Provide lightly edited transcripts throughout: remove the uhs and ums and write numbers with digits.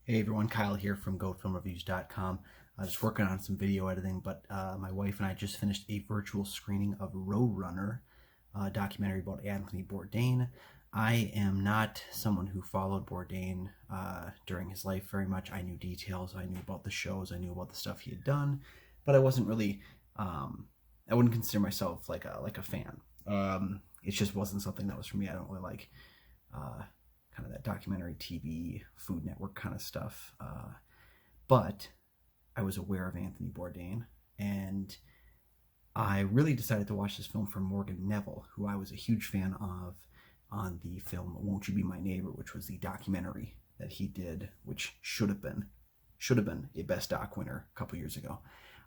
Hey everyone, Kyle here from GoFilmReviews.com. Just working on some video editing, but my wife and I just finished a virtual screening of Roadrunner, a documentary about Anthony Bourdain. I am not someone who followed Bourdain during his life very much. I knew details, I knew about the shows, I knew about the stuff he had done, but I wasn't really, I wouldn't consider myself like a fan. It just wasn't something that was for me. I don't really like kind of that documentary TV, Food Network kind of stuff. But I was aware of Anthony Bourdain, and I really decided to watch this film from Morgan Neville, who I was a huge fan of on the film Won't You Be My Neighbor, which was the documentary that he did, which should have been a Best Doc winner a couple years ago.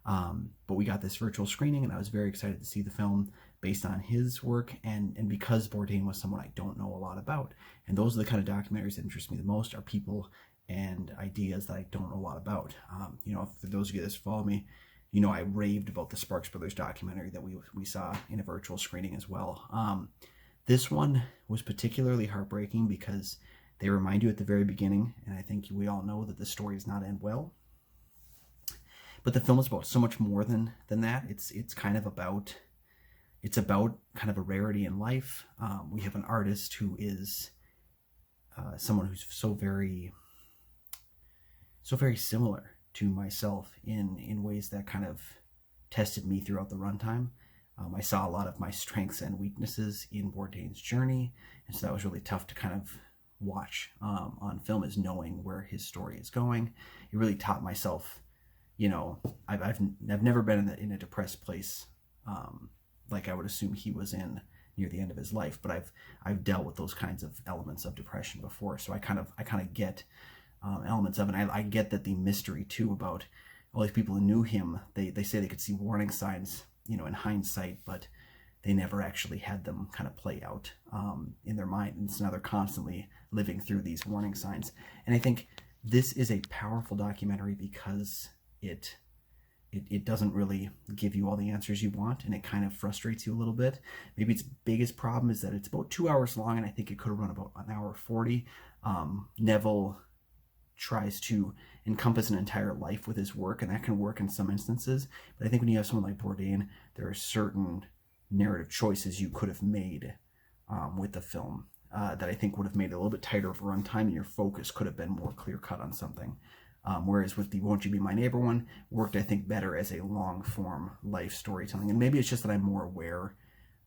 But we got this virtual screening, and I was very excited to see the film based on his work, and because Bourdain was someone I don't know a lot about. And those are the kind of documentaries that interest me the most, are people and ideas that I don't know a lot about. For those of you that follow me, I raved about the Sparks Brothers documentary that we saw in a virtual screening as well. This one was particularly heartbreaking because they remind you at the very beginning, and I think we all know that the story does not end well. But the film is about so much more than that. It's kind of about kind of a rarity in life. We have an artist who is someone who's so very similar to myself in ways that kind of tested me throughout the runtime. I saw a lot of my strengths and weaknesses in Bourdain's journey, and so that was really tough to kind of watch on film, is knowing where his story is going. It really taught myself. I've never been in a depressed place like I would assume he was in near the end of his life, but I've dealt with those kinds of elements of depression before, so I kind of get elements of it. And I get that the mystery too about all these people who knew him, they say they could see warning signs, in hindsight, but they never actually had them kind of play out in their mind, and so now they're constantly living through these warning signs. And I think this is a powerful documentary because it doesn't really give you all the answers you want, and it kind of frustrates you a little bit. Maybe its biggest problem is that it's about 2 hours long, and I think it could have run about 1 hour 40. Neville tries to encompass an entire life with his work, and that can work in some instances. But I think when you have someone like Bourdain, there are certain narrative choices you could have made with the film that I think would have made it a little bit tighter of a runtime, and your focus could have been more clear-cut on something. Whereas with the Won't You Be My Neighbor one, worked, I think, better as a long-form life storytelling. And maybe it's just that I'm more aware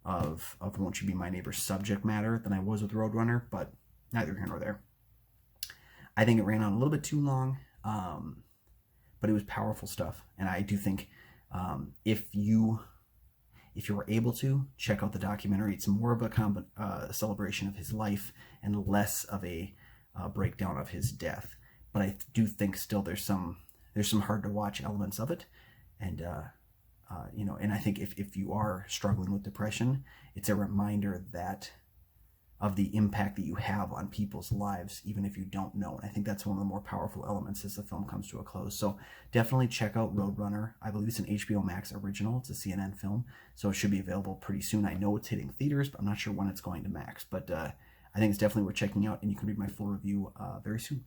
of Won't You Be My Neighbor's subject matter than I was with Roadrunner, but neither here nor there. I think it ran on a little bit too long, but it was powerful stuff. And I do think if you were able to, check out the documentary. It's more of a celebration of his life and less of a breakdown of his death. But I do think still there's some hard to watch elements of it, and and I think if you are struggling with depression, it's a reminder of the impact that you have on people's lives, even if you don't know. And I think that's one of the more powerful elements as the film comes to a close. So definitely check out Roadrunner. I believe it's an HBO Max original. It's a CNN film, so it should be available pretty soon. I know it's hitting theaters, but I'm not sure when it's going to Max. But I think it's definitely worth checking out, and you can read my full review very soon.